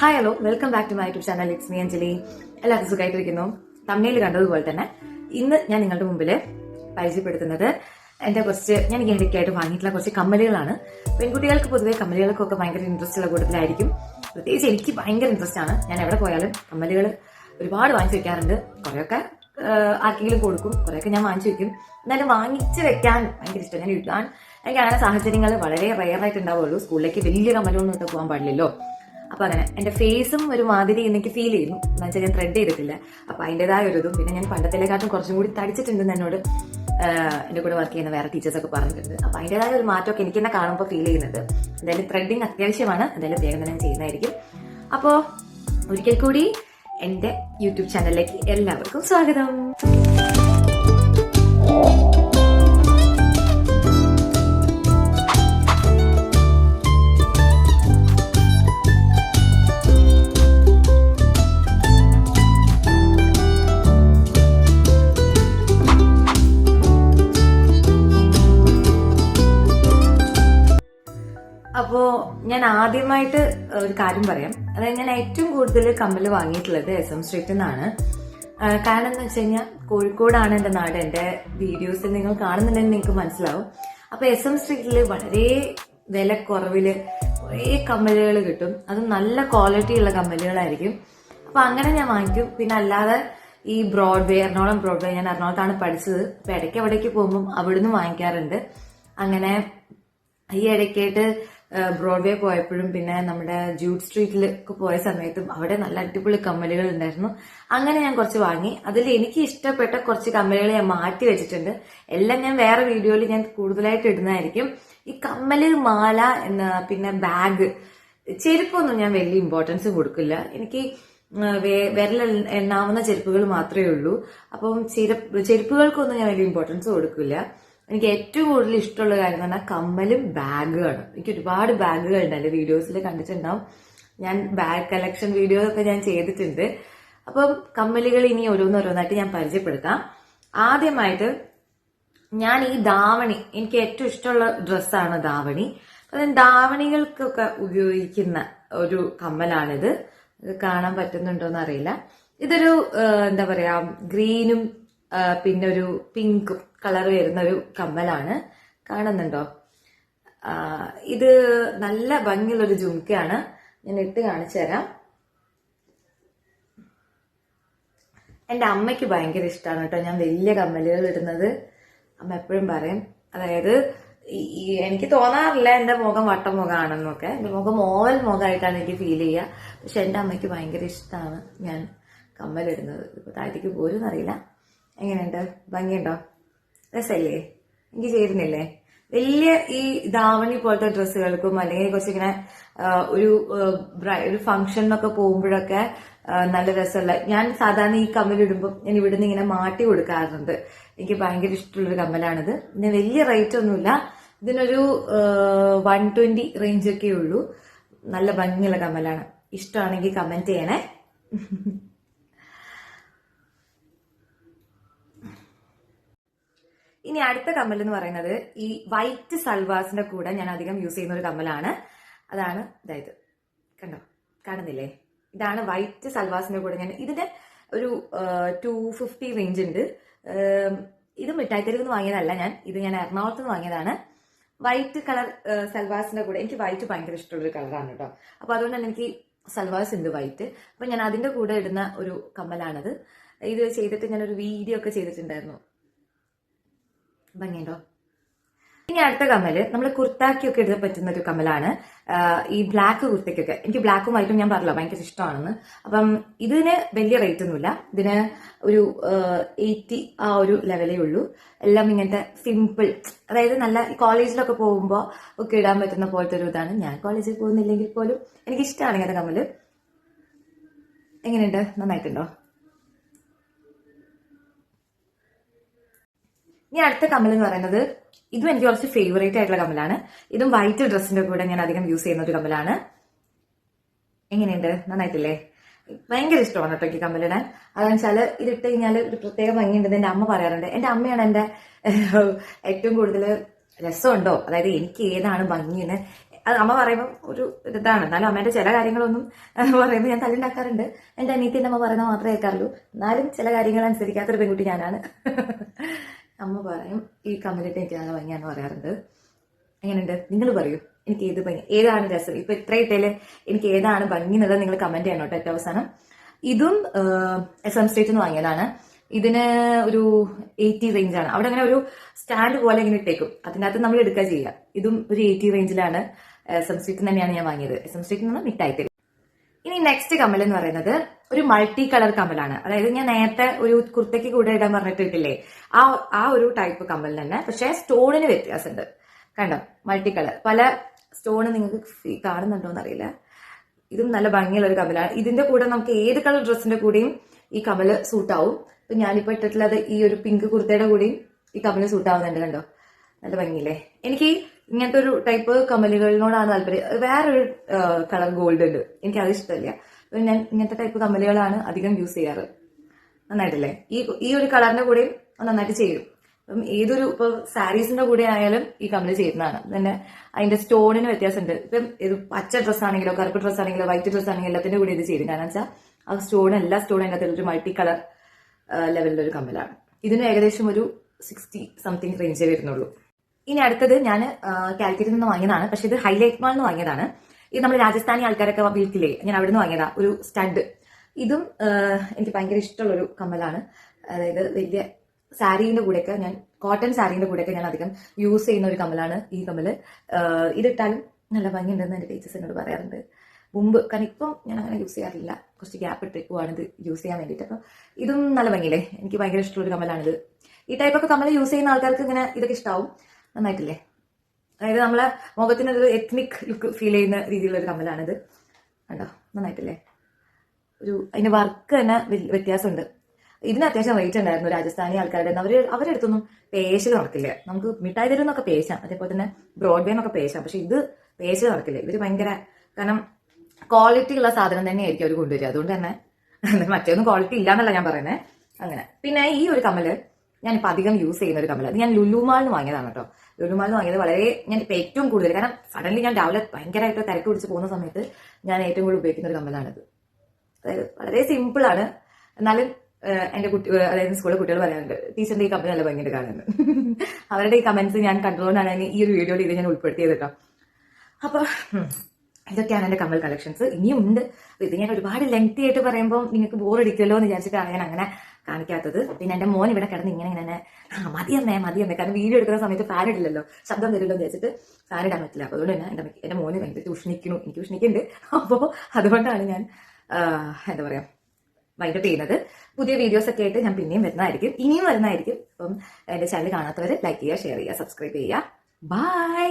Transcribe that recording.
Hi hello welcome back to my YouTube channel. It's me Anjali. എല്ലാവർക്കും സുഖമായിട്ടിരിക്കുന്നു. തമിഴിൽ കണ്ടതുപോലെ തന്നെ ഇന്ന് ഞാൻ നിങ്ങളുടെ മുമ്പിൽ പരിചയപ്പെടുത്തുന്നത് ഞാൻ ഈ ഇടയ്ക്കായിട്ട് വാങ്ങിയിട്ടുള്ള കുറച്ച് കമ്മലുകളാണ്. പെൺകുട്ടികൾക്ക് പൊതുവെ കമ്മലുകൾക്കൊക്കെ ഭയങ്കര ഇൻട്രസ്റ്റ് ഉള്ള കൂട്ടത്തിലായിരിക്കും. പ്രത്യേകിച്ച് എനിക്ക് ഭയങ്കര ഇൻട്രസ്റ്റ് ആണ്. ഞാൻ എവിടെ പോയാലും കമ്മലുകൾ ഒരുപാട് വാങ്ങിച്ചു വെക്കാറുണ്ട്. കുറെയൊക്കെ ആർക്കെങ്കിലും കൊടുക്കും, കുറെയൊക്കെ ഞാൻ വാങ്ങിച്ചു വെക്കും. എന്നാലും വാങ്ങിച്ചു വെക്കാൻ ഭയങ്കര ഇഷ്ടം. ഞാൻ ഇടാൻ എനിക്ക് അങ്ങനെ സാഹചര്യങ്ങൾ വളരെ റെയറായിട്ട് ഉണ്ടാവുള്ളൂ. സ്കൂളിലേക്ക് വലിയ കമ്മലൊന്നും ഇട്ട് പോകാൻ പാടില്ലല്ലോ. അപ്പൊ അങ്ങനെ എന്റെ ഫേസും ഒരു മാതിരി എനിക്ക് ഫീൽ ചെയ്യുന്നു. എന്ന് വെച്ചാൽ ഞാൻ ത്രെഡ് ചെയ്തിട്ടില്ല. അപ്പൊ അതിന്റേതായ ഒരു ഇതും പിന്നെ ഞാൻ പണ്ടത്തിലേക്കാട്ടും കുറച്ചും കൂടി തടിച്ചിട്ടുണ്ടെന്ന് എന്നോട് എന്റെ കൂടെ വർക്ക് ചെയ്യുന്ന വേറെ ടീച്ചേഴ്സ് ഒക്കെ പറഞ്ഞിട്ടുണ്ട്. അപ്പൊ അതിന്റേതായ ഒരു മാറ്റമൊക്കെ എനിക്ക് തന്നെ കാണുമ്പോൾ ഫീൽ ചെയ്യുന്നത്. എന്തായാലും ത്രെഡിങ് അത്യാവശ്യമാണ്. എന്തായാലും വേഗം തന്നെ ചെയ്യുന്നതായിരിക്കും. അപ്പോ ഒരിക്കൽ കൂടി എന്റെ യൂട്യൂബ് ചാനലിലേക്ക് എല്ലാവർക്കും സ്വാഗതം. അപ്പോ ഞാൻ ആദ്യമായിട്ട് ഒരു കാര്യം പറയാം. അതായത് ഞാൻ ഏറ്റവും കൂടുതൽ കമ്മല് വാങ്ങിയിട്ടുള്ളത് SM സ്ട്രീറ്റിൽ നിന്നാണ്. കാരണം എന്ന് വെച്ച് കഴിഞ്ഞാൽ കോഴിക്കോടാണ് എന്റെ നാട്. എന്റെ വീഡിയോസിൽ നിങ്ങൾ കാണുന്നുണ്ടെങ്കിൽ നിങ്ങൾക്ക് മനസ്സിലാവും. അപ്പൊ SM സ്ട്രീറ്റിൽ വളരെ വില കുറവില് കുറേ കമ്മലുകൾ കിട്ടും. അതും നല്ല ക്വാളിറ്റി ഉള്ള കമ്മലുകളായിരിക്കും. അപ്പൊ അങ്ങനെ ഞാൻ വാങ്ങിക്കും. പിന്നെ അല്ലാതെ ഈ എറണാകുളം ബ്രോഡ്വേ, ഞാൻ എറണാകുളത്താണ് പഠിച്ചത്. അപ്പൊ ഇടയ്ക്ക് അവിടേക്ക് പോകുമ്പോൾ അവിടുന്ന് വാങ്ങിക്കാറുണ്ട്. അങ്ങനെ ഈ ഇടയ്ക്കായിട്ട് ബ്രോഡ്വേ പോയപ്പോഴും പിന്നെ നമ്മുടെ ജൂഡ് സ്ട്രീറ്റിലൊക്കെ പോയ സമയത്തും അവിടെ നല്ല അടിപൊളി കമ്മലുകൾ ഉണ്ടായിരുന്നു. അങ്ങനെ ഞാൻ കുറച്ച് വാങ്ങി. അതിൽ എനിക്ക് ഇഷ്ടപ്പെട്ട കുറച്ച് കമ്മലുകൾ ഞാൻ മാറ്റി വെച്ചിട്ടുണ്ട്. എല്ലാം ഞാൻ വേറെ വീഡിയോയിൽ ഞാൻ കൂടുതലായിട്ട് ഇടുന്നതായിരിക്കും. ഈ കമ്മല്, മാല, പിന്നെ ബാഗ്, ചെരുപ്പൊന്നും ഞാൻ വലിയ ഇമ്പോർട്ടൻസ് കൊടുക്കില്ല. എനിക്ക് വിരൽ എണ്ണാവുന്ന ചെരുപ്പുകൾ മാത്രമേ ഉള്ളൂ. അപ്പം ചെരുപ്പുകൾക്കൊന്നും ഞാൻ വലിയ ഇമ്പോർട്ടൻസ് കൊടുക്കില്ല. എനിക്ക് ഏറ്റവും കൂടുതൽ ഇഷ്ടമുള്ള കാര്യം എന്ന് പറഞ്ഞാൽ കമ്മലും ബാഗുമാണ്. എനിക്ക് ഒരുപാട് ബാഗുകൾ ഉണ്ട്. എന്റെ വീഡിയോസിൽ കണ്ടിട്ടുണ്ടാവും. ഞാൻ ബാഗ് കളക്ഷൻ വീഡിയോ ഒക്കെ ഞാൻ ചെയ്തിട്ടുണ്ട്. അപ്പം കമ്മലുകൾ ഇനി ഓരോന്നോരോന്നായിട്ട് ഞാൻ പരിചയപ്പെടുത്താം. ആദ്യമായിട്ട് ഞാൻ ഈ ധാവണി, എനിക്ക് ഏറ്റവും ഇഷ്ടമുള്ള ഡ്രസ്സാണ് ധാവണി. അതായത് ധാവണികൾക്കൊക്കെ ഉപയോഗിക്കുന്ന ഒരു കമ്മലാണിത്. ഇത് കാണാൻ പറ്റുന്നുണ്ടോന്ന് അറിയില്ല. ഇതൊരു എന്താ പറയാ, ഗ്രീനും പിന്നെ ഒരു പിങ്കും കളർ വരുന്ന ഒരു കമ്മലാണ്. കാണുന്നുണ്ടോ? ഇത് നല്ല ഭംഗിയുള്ളൊരു ജുംക്കയാണ്. ഞാൻ ഇട്ട് കാണിച്ചു തരാം. എന്റെ അമ്മയ്ക്ക് ഭയങ്കര ഇഷ്ടമാണ് കേട്ടോ ഞാൻ വലിയ കമ്മലുകൾ ഇടുന്നത്. അമ്മ എപ്പോഴും പറയും, അതായത് എനിക്ക് തോന്നാറില്ല എന്റെ മുഖം വട്ടം മുഖമാണെന്നൊക്കെ. എന്റെ മുഖം ഓവൽ മുഖമായിട്ടാണ് എനിക്ക് ഫീൽ ചെയ്യുക. പക്ഷെ എന്റെ അമ്മയ്ക്ക് ഭയങ്കര ഇഷ്ടമാണ് ഞാൻ കമ്മലിടുന്നത്. ഇപ്പൊ താഴത്തേക്ക് പോലും അറിയില്ല. എങ്ങനെയുണ്ട്? ഭംഗിയുണ്ടോ? രസല്ലേ? എനിക്ക് ചേരുന്നില്ലേ? വലിയ ഈ ധാവണി പോലത്തെ ഡ്രസ്സുകൾക്കും അല്ലെങ്കിൽ കുറച്ചിങ്ങനെ ഒരു ഫംഗ്ഷനൊക്കെ പോകുമ്പോഴൊക്കെ നല്ല രസമല്ല. ഞാൻ സാധാരണ ഈ കമ്മലിടുമ്പോൾ ഞാൻ ഇവിടുന്ന് ഇങ്ങനെ മാറ്റി കൊടുക്കാറുണ്ട്. എനിക്ക് ഭയങ്കര ഇഷ്ടമുള്ളൊരു കമ്മലാണിത്. പിന്നെ വലിയ റേറ്റ് ഒന്നുമില്ല. ഇതിനൊരു 120 റേഞ്ചൊക്കെ ഉള്ളൂ. നല്ല ഭംഗിയുള്ള കമ്മലാണ്. ഇഷ്ടമാണെങ്കിൽ കമന്റ് ചെയ്യണേ. ഇനി അടുത്ത കമ്മൽ എന്ന് പറയുന്നത് ഈ വൈറ്റ് സൽവാസിന്റെ കൂടെ ഞാൻ അധികം യൂസ് ചെയ്യുന്ന ഒരു കമ്മലാണ്. അതാണ് ഇതായത്. കണ്ടോ? കാണുന്നില്ലേ? ഇതാണ് വൈറ്റ് സൽവാസിന്റെ കൂടെ ഇതിന്റെ ഒരു 250 റേഞ്ച് ഉണ്ട്. ഇത് മിഠായിത്തെരുവിൽ നിന്ന് വാങ്ങിയതല്ല. ഇത് ഞാൻ എറണാകുളത്ത് നിന്ന് വാങ്ങിയതാണ്. വൈറ്റ് കളർ സൽവാസിന്റെ കൂടെ എനിക്ക് വൈറ്റ് ഭയങ്കര ഇഷ്ടമുള്ളൊരു കളറാണ് കേട്ടോ. അപ്പൊ അതുകൊണ്ട് തന്നെ എനിക്ക് സൽവാസ് ഉണ്ട് വൈറ്റ്. അപ്പൊ ഞാൻ അതിന്റെ കൂടെ ഇടുന്ന ഒരു കമ്മലാണത്. ഇത് ചെയ്തിട്ട് ഞാനൊരു വീഡിയോ ഒക്കെ ചെയ്തിട്ടുണ്ടായിരുന്നു. ഭംഗിയുണ്ടോ? ഇനി അടുത്ത കമ്മല് നമ്മൾ കുർത്താക്കിയൊക്കെ ഇടാൻ പറ്റുന്ന ഒരു കമ്മലാണ്. ഈ ബ്ലാക്ക് കുർത്തയ്ക്കൊക്കെ എനിക്ക് ബ്ലാക്കും വൈറ്റും ഞാൻ പറഞ്ഞല്ലോ ഭയങ്കര ഇഷ്ടമാണെന്ന്. അപ്പം ഇതിന് വലിയ റേറ്റ് ഒന്നുമില്ല. ഇതിന് ഒരു 80 ആ ഒരു ലെവലേ ഉള്ളൂ. എല്ലാം ഇങ്ങനത്തെ സിമ്പിൾ, അതായത് നല്ല കോളേജിലൊക്കെ പോകുമ്പോൾ ഒക്കെ ഇടാൻ പറ്റുന്ന പോലത്തെ ഒരു ഇതാണ്. ഞാൻ കോളേജിൽ പോകുന്നില്ലെങ്കിൽ പോലും എനിക്ക് ഇഷ്ടമാണ് ഇങ്ങനത്തെ കമ്മല്. എങ്ങനെയുണ്ട്? നന്നായിട്ടുണ്ടോ? ഇനി അടുത്ത കമ്മൽ എന്ന് പറയുന്നത് ഇതും എനിക്ക് കുറച്ച് ഫേവറേറ്റ് ആയിട്ടുള്ള കമ്മലാണ്. ഇതും വൈറ്റ് ഡ്രസ്സിന്റെ കൂടെ ഞാൻ അധികം യൂസ് ചെയ്യുന്ന ഒരു കമ്മലാണ്. എങ്ങനെയുണ്ട്? നന്നായിട്ടില്ലേ? ഭയങ്കര ഇഷ്ടമാണ് കേട്ടോ എനിക്ക് കമ്മലിടാൻ. അതെന്ന് വെച്ചാല് ഇതിട്ട് കഴിഞ്ഞാൽ ഒരു പ്രത്യേക ഭംഗിയുണ്ടെന്ന് എന്റെ അമ്മ പറയാറുണ്ട്. എന്റെ അമ്മയാണ് എന്റെ ഏറ്റവും കൂടുതൽ രസമുണ്ടോ, അതായത് എനിക്ക് ഏതാണ് ഭംഗിയെന്ന് അത് അമ്മ പറയുമ്പോൾ ഒരു ഇതാണ്. എന്നാലും അമ്മേന്റെ ചില കാര്യങ്ങളൊന്നും പറയുമ്പോൾ ഞാൻ തല്ലുണ്ടാക്കാറുണ്ട്. എന്റെ അനിയത്തിന്റെ അമ്മ പറയുന്നത് മാത്രമേ കേൾക്കാറുള്ളൂ. എന്നാലും ചില കാര്യങ്ങൾ അനുസരിക്കാത്തൊരു പെൺകുട്ടി ഞാനാണ്. അമ്മ പറയും ഈ കമ്മലിട്ട് എനിക്ക് നല്ല ഭംഗിയാന്ന് പറയാറുണ്ട്. എങ്ങനെയുണ്ട് നിങ്ങൾ പറയൂ, എനിക്ക് ഏത് ഭംഗി, ഏതാണ് രസം, ഇപ്പൊ ഇത്ര ഇട്ടേല് എനിക്ക് ഏതാണ് ഭംഗി എന്നുള്ളത് നിങ്ങൾ കമന്റ് ചെയ്യണം കേട്ടോ. ഏറ്റവും അവസാനം ഇതും SM സ്ട്രീറ്റിൽ നിന്ന് വാങ്ങിയതാണ്. ഇതിന് ഒരു 80 റേഞ്ചാണ്. അവിടെ അങ്ങനെ ഒരു സ്റ്റാൻഡ് പോലെ ഇങ്ങനെ ഇട്ടേക്കും, അതിനകത്ത് നമ്മൾ എടുക്കുക ചെയ്യുക. ഇതും ഒരു 80 റേഞ്ചിലാണ്. SM സ്ട്രീറ്റിൽ തന്നെയാണ് ഞാൻ വാങ്ങിയത്. SM സ്ട്രീറ്റിൽ നിന്ന് മിഠായി തരും. ഇനി നെക്സ്റ്റ് കമ്മൽ എന്ന് പറയുന്നത് ഒരു മൾട്ടി കളർ കമ്മലാണ്. അതായത് ഞാൻ നേരത്തെ ഒരു കുർത്തയ്ക്ക് കൂടെ ഇടാൻ പറഞ്ഞിട്ടില്ലേ, ആ ഒരു ടൈപ്പ് കമ്മൽ തന്നെ. പക്ഷെ സ്റ്റോണിന് വ്യത്യാസമുണ്ട്. കണ്ടോ, മൾട്ടി കളർ, പല സ്റ്റോണ് നിങ്ങൾക്ക് കാണുന്നുണ്ടോ എന്നറിയില്ല. ഇതും നല്ല ഭംഗിയുള്ള ഒരു കമ്മലാണ്. ഇതിന്റെ കൂടെ നമുക്ക് ഏത് കളർ ഡ്രസ്സിന്റെ കൂടെയും ഈ കമ്മല് സൂട്ടാവും. ഇപ്പൊ ഞാനിപ്പോ ഇട്ടിട്ടുള്ളത് ഈ ഒരു പിങ്ക് കുർത്തയുടെ കൂടെയും ഈ കമ്മല് സൂട്ടാവുന്നുണ്ട്. കണ്ടോ, നല്ല ഭംഗിയില്ലേ. എനിക്ക് ഇങ്ങനത്തെ ഒരു ടൈപ്പ് കമ്മലുകളിനോടാണ് താല്പര്യം. വേറൊരു കളർ ഗോൾഡ് ഉണ്ട്, എനിക്ക് അത് ഇഷ്ടമില്ല. ഞാൻ ഇങ്ങനത്തെ ടൈപ്പ് കമ്മലുകളാണ് അധികം യൂസ് ചെയ്യാറ്. നന്നായിട്ടില്ലേ. ഈ ഒരു കളറിന്റെ കൂടെയും നന്നായിട്ട് ചെയ്യും. അപ്പം ഏതൊരു ഇപ്പൊ സാരീസിന്റെ കൂടെ ആയാലും ഈ കമ്മല് ചെയ്യുന്നതാണ്. പിന്നെ അതിന്റെ സ്റ്റോണിന് വ്യത്യാസമുണ്ട്. ഇപ്പം ഇത് പച്ച ഡ്രസ് ആണെങ്കിലോ കറുപ്പ് ഡ്രസ് ആണെങ്കിലോ വൈറ്റ് ഡ്രസ് ആണെങ്കിലോ എല്ലാത്തിന്റെ കൂടെ ഇത് ചെയ്യും. കാരണം വെച്ചാൽ ആ സ്റ്റോൺ, എല്ലാ സ്റ്റോണും അതിനകത്ത് ഒരു മൾട്ടി കളർ ലെവലിലൊരു കമ്മലാണ്. ഇതിന് ഏകദേശം ഒരു 60 സംതിങ് റേഞ്ചേ വരുന്നുള്ളൂ. ഇനി അടുത്തത് ഞാൻ കാലിക്കറ്റിൽ നിന്ന് വാങ്ങിയതാണ്. പക്ഷെ ഇത് ഹൈലൈറ്റ് മാളിൽ നിന്ന് വാങ്ങിയതാണ്. ഇത് നമ്മൾ രാജസ്ഥാനി ആൾക്കാരൊക്കെ വിൽക്കില്ലേ, ഞാൻ അവിടെ നിന്ന് വാങ്ങിയതാ. ഒരു സ്റ്റഡ്. ഇതും എനിക്ക് ഭയങ്കര ഇഷ്ടമുള്ളൊരു കമ്മലാണ്. അതായത് വലിയ സാരീന്റെ കൂടെയൊക്കെ, ഞാൻ കോട്ടൺ സാരീന്റെ കൂടെയൊക്കെ ഞാൻ അധികം യൂസ് ചെയ്യുന്ന ഒരു കമ്മലാണ് ഈ കമ്മല്. ഇതിട്ടാലും നല്ല ഭംഗിയുണ്ടെന്ന് എന്റെ ടീച്ചേഴ്സ് എന്നോട് പറയാറുണ്ട് മുമ്പ്. കാരണം ഇപ്പം ഞാൻ അങ്ങനെ യൂസ് ചെയ്യാറില്ല, കുറച്ച് ഗ്യാപ്പ് ഇട്ടേക്കുവാണ് ഇത് യൂസ് ചെയ്യാൻ വേണ്ടിയിട്ട്. അപ്പൊ ഇതും നല്ല ഭംഗിയില്ലേ, എനിക്ക് ഭയങ്കര ഇഷ്ടമുള്ളൊരു കമ്മലാണിത്. ഈ ടൈപ്പൊക്കെ കമ്മൽ യൂസ് ചെയ്യുന്ന ആൾക്കാർക്ക് ഇങ്ങനെ ഇതൊക്കെ ഇഷ്ടാവും. നന്നായിട്ടില്ലേ. അതായത് നമ്മളെ മുഖത്തിനൊരു എത്നിക് ലുക്ക് ഫീൽ ചെയ്യുന്ന രീതിയിലുള്ള ഒരു കമ്മലാണിത്. കണ്ടോ, നന്നായിട്ടില്ലേ. അതിന്റെ വർക്ക് തന്നെ വ്യത്യാസമുണ്ട്. ഇതിന് അത്യാവശ്യം റേറ്റ് ഉണ്ടായിരുന്നു രാജസ്ഥാനി ആൾക്കാരുടെ. അവരുടെ അടുത്തൊന്നും പേശ് നടക്കില്ല. നമുക്ക് മിഠായി തരുന്നൊക്കെ പേശാം, അതേപോലെ തന്നെ ബ്രോഡ്വേ എന്നൊക്കെ പേശാം. പക്ഷെ ഇത് പേശ് നടക്കില്ല. ഇവര് ഭയങ്കര, കാരണം ക്വാളിറ്റി ഉള്ള സാധനം തന്നെ ആയിരിക്കും അവർ കൊണ്ടുവരിക. അതുകൊണ്ട് തന്നെ മറ്റൊന്നും ക്വാളിറ്റി ഇല്ലാന്നല്ല ഞാൻ പറയുന്നത്. അങ്ങനെ പിന്നെ ഈ ഒരു കമ്മല് ഞാനിപ്പോൾ അധികം യൂസ് ചെയ്യുന്ന ഒരു കമ്മല്. അത് ഞാൻ ലുലുമാളിന് വാങ്ങിയതാണ് കേട്ടോ. ലുലുമാളിന് വാങ്ങിയത് വളരെ, ഞാൻ ഇപ്പൊ ഏറ്റവും കൂടുതൽ, കാരണം സഡൻലി ഞാൻ രാവിലെ ഭയങ്കരമായിട്ട് തിരക്ക് പിടിച്ച് പോകുന്ന സമയത്ത് ഞാൻ ഏറ്റവും കൂടുതൽ ഉപയോഗിക്കുന്ന ഒരു കമ്മലാണിത്. അതായത് വളരെ സിമ്പിൾ ആണ്, എന്നാലും എന്റെ അതായത് സ്കൂളിലെ കുട്ടികൾ പറയാറുണ്ട് ടീച്ചറിന്റെ ഈ കമ്പനി നല്ല ഭംഗിയുണ്ട് കാണുന്നത്. അവരുടെ ഈ കമന്റ്സ് ഞാൻ കണ്ടുകൊണ്ടാണ് ഈ ഒരു വീഡിയോയിൽ ഇത് ഞാൻ ഉൾപ്പെടുത്തിയത് കേട്ടോ. അപ്പൊ ഇതൊക്കെയാണ് എന്റെ കമ്മൽ കളക്ഷൻസ്. ഇനിയും ഉണ്ട്. ഇത് ഞാൻ ഒരുപാട് ലെങ്തി ആയിട്ട് പറയുമ്പോൾ നിങ്ങൾക്ക് ബോറടിക്കുമല്ലോ എന്ന് വിചാരിച്ചിട്ടാണ് ഞാൻ അങ്ങനെ കാണിക്കാത്തത്. പിന്നെ എന്റെ മോൻ ഇവിടെ കിടന്ന് ഇങ്ങനെ മതിയമ്മേ, കാരണം വീഡിയോ എടുക്കുന്ന സമയത്ത് ഫാൻ ഇടില്ലല്ലോ, ശബ്ദം വരില്ലോ എന്ന് വിചാരിച്ചിട്ട് ഫാൻ ഇടാൻ പറ്റില്ല. അപ്പൊ അതുകൊണ്ട് തന്നെ എന്റെ മോന് ഭയങ്കര ഉഷ്ണിക്കുന്നു, എനിക്ക് ഉഷ്ണിക്കുന്നുണ്ട്. അപ്പോ അതുകൊണ്ടാണ് ഞാൻ എന്താ പറയാ വൈൻഡപ്പ് ചെയ്യുന്നത്. പുതിയ വീഡിയോസ് ഒക്കെ ആയിട്ട് ഞാൻ പിന്നെയും വരുന്നതായിരിക്കും, ഇനിയും വരുന്നതായിരിക്കും. അപ്പം എന്റെ ചാനൽ കാണാത്തവർ ലൈക്ക് ചെയ്യുക, ഷെയർ ചെയ്യുക, സബ്സ്ക്രൈബ് ചെയ്യുക. ബൈ.